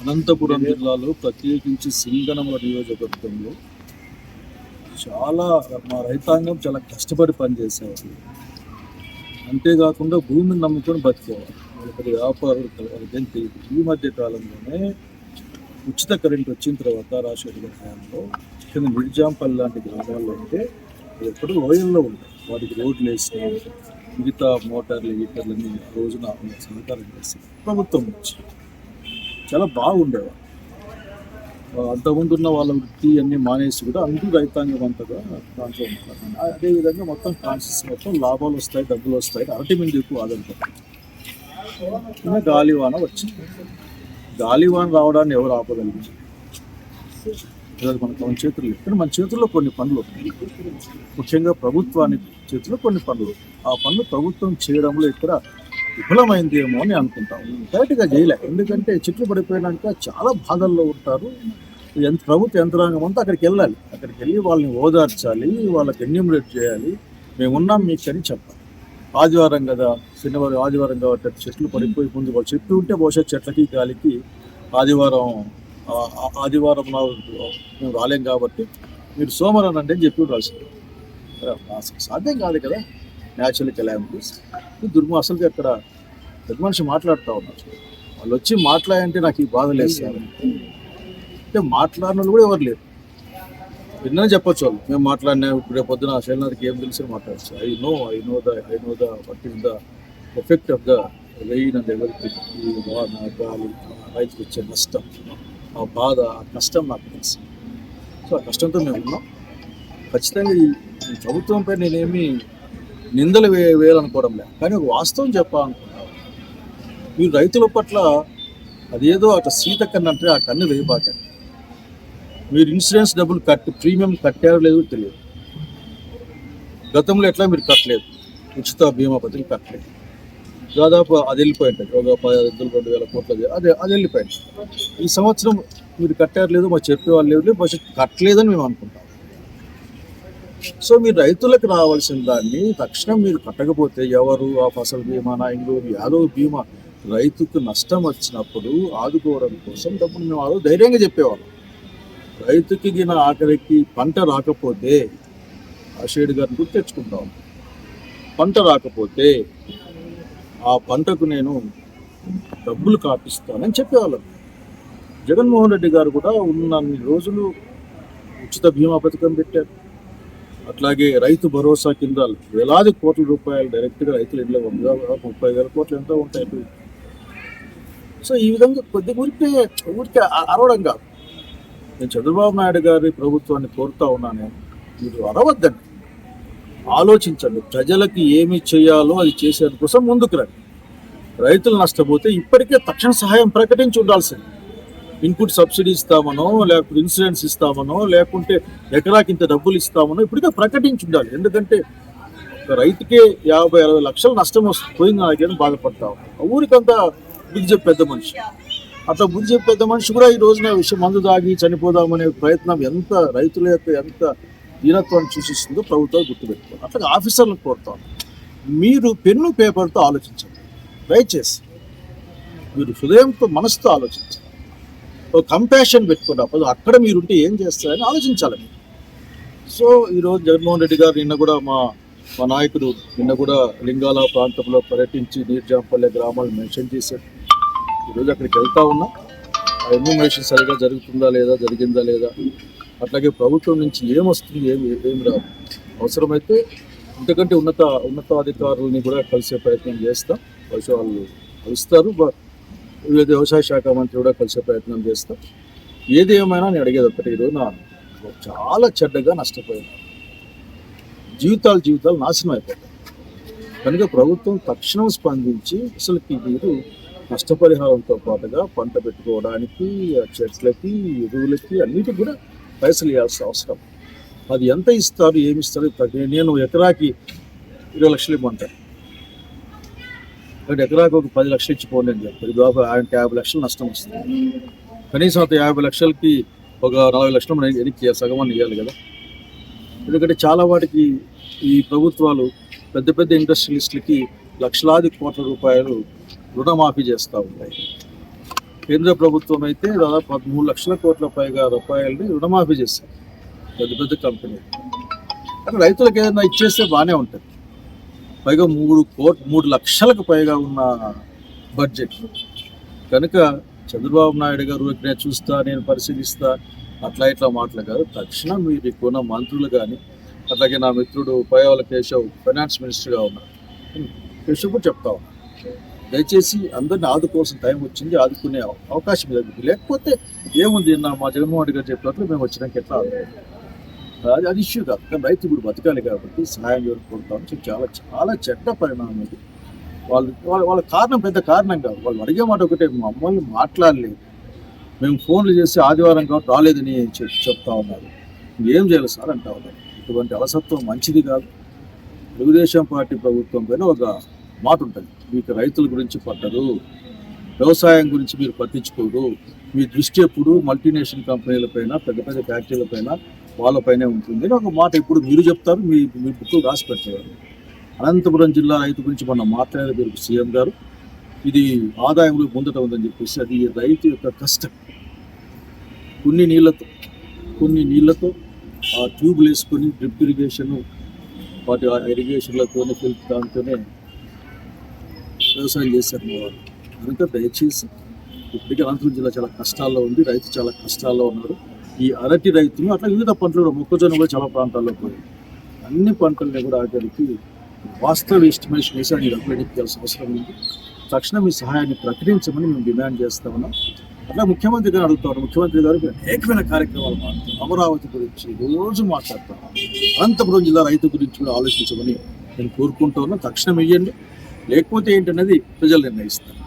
అనంతపురం జిల్లాలో ప్రత్యేకించి సింగనమల నియోజకవర్గంలో చాలా మా రైతాంగం చాలా కష్టపడి పనిచేసేవారు. అంతేకాకుండా భూమిని నమ్ముకొని బతికేవారు. వాళ్ళకి వ్యాపారులు వాళ్ళకేం తెలియదు. ఈ మధ్య కాలంలోనే ఉచిత కరెంట్ వచ్చిన తర్వాత రాజశేఖర హయాంలో కింద మిర్జాంపల్లి లాంటి గ్రామాల్లో అంటే ఎప్పుడు లోయల్లో ఉంటాయి. వాటికి రోడ్లు వేసి మిగతా మోటార్లు హీటర్లన్నీ రోజున సహకారం చేసి ప్రభుత్వం నుంచి చాలా బాగుండేవారు. అంతకుముందు ఉన్న వాళ్ళ వృత్తి అన్నీ మానేసి కూడా అందరూ రైతాంగం అంతగా దాంట్లో ఉంటారు. అదేవిధంగా మొత్తం కాన్షియస్ మొత్తం లాభాలు వస్తాయి, డబ్బులు వస్తాయి, అరటి మీద ఎక్కువ ఆధారపడుతుంది. గాలివాన వచ్చింది. గాలివాన రావడాన్ని ఎవరు ఆపగలిగింది? మన చేతుల్లో ఇక్కడ మన చేతుల్లో కొన్ని పనులు ఉన్నాయి. ముఖ్యంగా ప్రభుత్వానికి చేతిలో కొన్ని పనులు. ఆ పనులు ప్రభుత్వం చేయడంలో ఇక్కడ విఫలమైందేమో అని అనుకుంటాం. డైరెక్ట్గా చేయలే. ఎందుకంటే చెట్లు పడిపోయినాక చాలా బాధల్లో ఉంటారు. ప్రభుత్వ యంత్రాంగం అంతా అక్కడికి వెళ్ళాలి. అక్కడికి వెళ్ళి వాళ్ళని ఓదార్చాలి, వాళ్ళకి ఎన్యూమరేట్ చేయాలి. మేమున్నాం మీకు అని చెప్పాలి. ఆదివారం కదా, శనివారం ఆదివారం కాబట్టి చెట్లు పడిపోయి ముందు వాళ్ళు చెట్లు ఉంటే బహుశా చెట్లకి గాలికి ఆదివారం మేము రాలేం కాబట్టి మీరు సోమవారం అంటే అని చెప్పి రాసింది. సాధ్యం కాదు కదా. న్యాచురల్ కెలామిటీస్ అసలుగా అక్కడ పెద్ద మనిషి మాట్లాడుతూ ఉన్నారు. వాళ్ళు వచ్చి మాట్లాడంటే నాకు ఈ బాధ లేదు సార్ అంటే మాట్లాడిన వాళ్ళు కూడా ఎవరు లేరు. విన్నా చెప్పచ్చు వాళ్ళు మేము మాట్లాడినా ఇప్పుడు రేపు పొద్దున శైలనాథ్కి ఏం తెలిసి మాట్లాడచ్చు. I know the what is the effect of the rain and everything. ఈ వాన గాలి రైతుకు వచ్చే నష్టం, ఆ బాధ, ఆ కష్టం నాకు తెలుసు. సో ఆ కష్టంతో మేము ఉన్నాం. ఖచ్చితంగా ఈ ప్రభుత్వంపై నేనేమి నిందలు వేయాలనుకోవడం లేదు, కానీ ఒక వాస్తవం చెప్పాలనుకున్నాను. మీరు రైతుల పట్ల అదేదో అట్లా సీత కన్ను అంటే ఆ కన్ను వేయబాకండి. మీరు ఇన్సూరెన్స్ డబ్బులు ప్రీమియం కట్టారో లేదో తెలియదు. గతంలో ఎట్లా మీరు కట్టలేదు, ఉచిత బీమా పద్ధతి కట్టలేదు. దాదాపు అది వెళ్ళిపోయి ఉంటుంది. ఒక 2,000 కోట్లు అది వెళ్ళిపోయింది. ఈ సంవత్సరం మీరు కట్టారు లేదు, మాకు చెప్పేవాళ్ళు లేదు, భవిష్యత్తు కట్టలేదని మేము అనుకుంటాం. సో మీరు రైతులకు రావాల్సిన దాన్ని తక్షణం మీరు కట్టకపోతే ఎవరు ఆ ఫసల్ బీమా ఇంకోటి యాదో బీమా రైతుకు నష్టం వచ్చినప్పుడు ఆదుకోవడం కోసం డబ్బులు మేము ఆదో ధైర్యంగా చెప్పేవాళ్ళం. రైతుకి ఆఖరికి పంట రాకపోతే ఆ షేడ్ గారిని గుర్తు తెచ్చుకుంటాం. పంట రాకపోతే ఆ పంటకు నేను డబ్బులు కాపిస్తానని చెప్పేవాళ్ళం. జగన్మోహన్ రెడ్డి గారు కూడా ఉన్నన్ని రోజులు ఉచిత బీమా పథకం పెట్టారు. అట్లాగే రైతు భరోసా కింద వేలాది కోట్ల రూపాయలు డైరెక్ట్గా రైతుల ఇంట్లో 30,000 కోట్లు ఎంతో ఉంటాయి. సో ఈ విధంగా కొద్ది ఊరికే అరవడం కాదు. నేను చంద్రబాబు నాయుడు గారి ప్రభుత్వాన్ని కోరుతా ఉన్నాను, మీరు అరవద్దండి, ఆలోచించండి. ప్రజలకి ఏమి చేయాలో అది చేసేందుకోసం ముందుకు రండి. రైతులు నష్టపోతే ఇప్పటికే తక్షణ సహాయం ప్రకటించి ఉండాల్సింది. ఇన్పుట్ సబ్సిడీ ఇస్తామనో, లేకపోతే ఇన్సూరెన్స్ ఇస్తామనో, లేకుంటే ఎకరాకి ఇంత డబ్బులు ఇస్తామనో ఇప్పటికే ప్రకటించి ఉండాలి. ఎందుకంటే ఒక రైతుకే 50-60 లక్షలు నష్టం పోయింది నాకేమో బాధపడతాం. ఊరికంతా బుద్ధి చెప్పే పెద్ద మనిషి. అట్లా బుద్ధి చెప్పే పెద్ద మనిషి కూడా ఈ రోజున విషయం మందు దాగి చనిపోదామనే ప్రయత్నం ఎంత రైతుల యొక్క ఎంత దీనత్వాన్ని సూచిస్తుందో ప్రభుత్వాలు గుర్తుపెట్టుకోవాలి. అట్లా ఆఫీసర్లకు కోరుతాం, మీరు పెన్ను పేపర్తో ఆలోచించండి. దయచేసి మీరు హృదయంతో మనసుతో ఆలోచించండి. ఒక కంపాషన్ పెట్టుకున్నప్పుడు అక్కడ మీరుంటే ఏం చేస్తారని ఆలోచించాలి. సో ఈరోజు జగన్మోహన్ రెడ్డి గారు నిన్న కూడా మా నాయకుడు నిన్న కూడా లింగాల ప్రాంతంలో పర్యటించి నీర్జాంపల్లె గ్రామాలు మెన్షన్ చేశారు. ఈరోజు అక్కడికి వెళ్తా ఉన్నాం. ఆ ఎన్యూమరేషన్ సరిగా జరుగుతుందా లేదా, జరిగిందా లేదా, అట్లాగే ప్రభుత్వం నుంచి ఏమొస్తుంది ఏమి రాదు. అవసరమైతే ఇంతకంటే ఉన్నతాధికారులని కూడా కలిసే ప్రయత్నం చేస్తాం. బహుశా వాళ్ళు కలుస్తారు. వ్యవసాయ శాఖ మంత్రి కూడా కలిసే ప్రయత్నం చేస్తాం. ఏది ఏమైనా నేను అడిగేది ఒకటి, ఈరోజు చాలా చెడ్డగా నష్టపోయినా జీవితాలు నాశనం అయిపోతాయి. కనుక ప్రభుత్వం తక్షణం స్పందించి అసలుకి మీరు నష్టపరిహారంతో పాటుగా పంట పెట్టుకోవడానికి, చెట్లకి, ఎరువులకి అన్నిటికి కూడా పైసలు ఇవ్వాల్సిన అవసరం. అది ఎంత ఇస్తారు, ఏమి ఇస్తారు? నేను ఎకరాకి 20 లక్షలు ఇవ్వమంటాను. అంటే ఎకరాకి ఒక 10 లక్షలు ఇచ్చిపోండి అని చెప్తారు. ఆయనకి 50 లక్షలు నష్టం వస్తుంది. కనీసం అంత 50 లక్షలకి ఒక 40 లక్షలు మనం ఎనికి సగమని ఇవ్వాలి కదా. ఎందుకంటే చాలా వాటికి ఈ ప్రభుత్వాలు పెద్ద ఇండస్ట్రియలిస్టులకి లక్షలాది కోట్ల రూపాయలు రుణమాఫీ చేస్తూ ఉంటాయి. కేంద్ర ప్రభుత్వం అయితే దాదాపు 13 లక్షల కోట్ల పైగా రూపాయలని రుణమాఫీ చేశారు పెద్ద పెద్ద కంపెనీ. అక్కడ రైతులకు ఏదైనా ఇచ్చేస్తే బాగానే ఉంటుంది. పైగా 3 లక్షలకు పైగా ఉన్న బడ్జెట్ కనుక చంద్రబాబు నాయుడు గారు నేను చూస్తా, నేను పరిశీలిస్తా అట్లా ఇట్లా మాటలు కాదు. తక్షణం మీరు ఎక్కువ మంత్రులు కానీ, అట్లాగే నా మిత్రుడు పయ్యావుల కేశవ్ ఫైనాన్స్ మినిస్టర్గా ఉన్నారు, కేశవ్ కూడా చెప్తా ఉన్నా, దయచేసి అందరిని ఆదుకోవాల్సిన టైం వచ్చింది, ఆదుకునే అవకాశం లేదు. లేకపోతే ఏముంది, మా జగన్మోహన్ రెడ్డి గారు చెప్పినట్లు మేము వచ్చినాక ఎట్లా అది ఇష్యూ కాదు. కానీ రైతు ఇప్పుడు బతకాలి కాబట్టి సహాయం కోరుతాం. చాలా చాలా చెడ్డ పరిణామం ఇది. వాళ్ళ కారణం పెద్ద కారణం కాదు. వాళ్ళు అడిగే మాట ఒకటే, మమ్మల్ని మాట్లాడలేదు, మేము ఫోన్లు చేసి ఆదివారం కాబట్టి రాలేదని చెప్తా ఉన్నారు. ఏం చేయాలి సార్ అంటా ఉన్నారు. ఇటువంటి అలసత్వం మంచిది కాదు. తెలుగుదేశం పార్టీ ప్రభుత్వం పైన ఒక మాట ఉంటుంది, మీకు రైతుల గురించి పట్టదు, వ్యవసాయం గురించి మీరు పట్టించుకోరు, మీ దృష్టి ఎప్పుడు మల్టీనేషనల్ కంపెనీల పైన, పెద్ద పెద్ద ఫ్యాక్టరీల పైన, వాళ్ళపైనే ఉంటుంది అని ఒక మాట ఎప్పుడు మీరు చెప్తారు, మీ బుక్కు రాసి పెట్టేవారు. అనంతపురం జిల్లా రైతు గురించి మనం మాట్లాడే మీరు సీఎం గారు, ఇది ఆదాయంలో ముందట ఉందని చెప్పేసి, అది రైతు యొక్క కష్టం. కొన్ని నీళ్లతో ఆ ట్యూబ్లు వేసుకొని డ్రిప్ ఇరిగేషన్, వాటి ఇరిగేషన్లతో దాంతోనే వ్యవసాయం చేశారు మా వాళ్ళు. కనుక దయచేసి, ఇప్పటికీ అనంతపురం జిల్లా చాలా కష్టాల్లో ఉంది, రైతు చాలా కష్టాల్లో ఉన్నారు. ఈ అరటి రైతులు అట్లా వివిధ పంటలు, మొక్కజొన్న కూడా చాలా ప్రాంతాల్లో పోయింది. అన్ని పంటల్ని కూడా ఆఖరికి వాస్తవ ఎస్టిమేషన్ వేసి అది డబ్బులు ఎన్నికల్సిన అవసరం ఉంది. తక్షణం మీ సహాయాన్ని ప్రకటించమని మేము డిమాండ్ చేస్తా ఉన్నాం. అట్లా ముఖ్యమంత్రి గారు అడుగుతారు. ముఖ్యమంత్రి గారు అనేకమైన కార్యక్రమాలు మాట్లాడుతారు, అమరావతి గురించి రోజు మాట్లాడతారు. అనంతపురం జిల్లా రైతు గురించి కూడా ఆలోచించమని నేను కోరుకుంటూ ఉన్నా. తక్షణం ఇవ్వండి, లేకపోతే ఏంటనేది ప్రజలు నిర్ణయిస్తారు.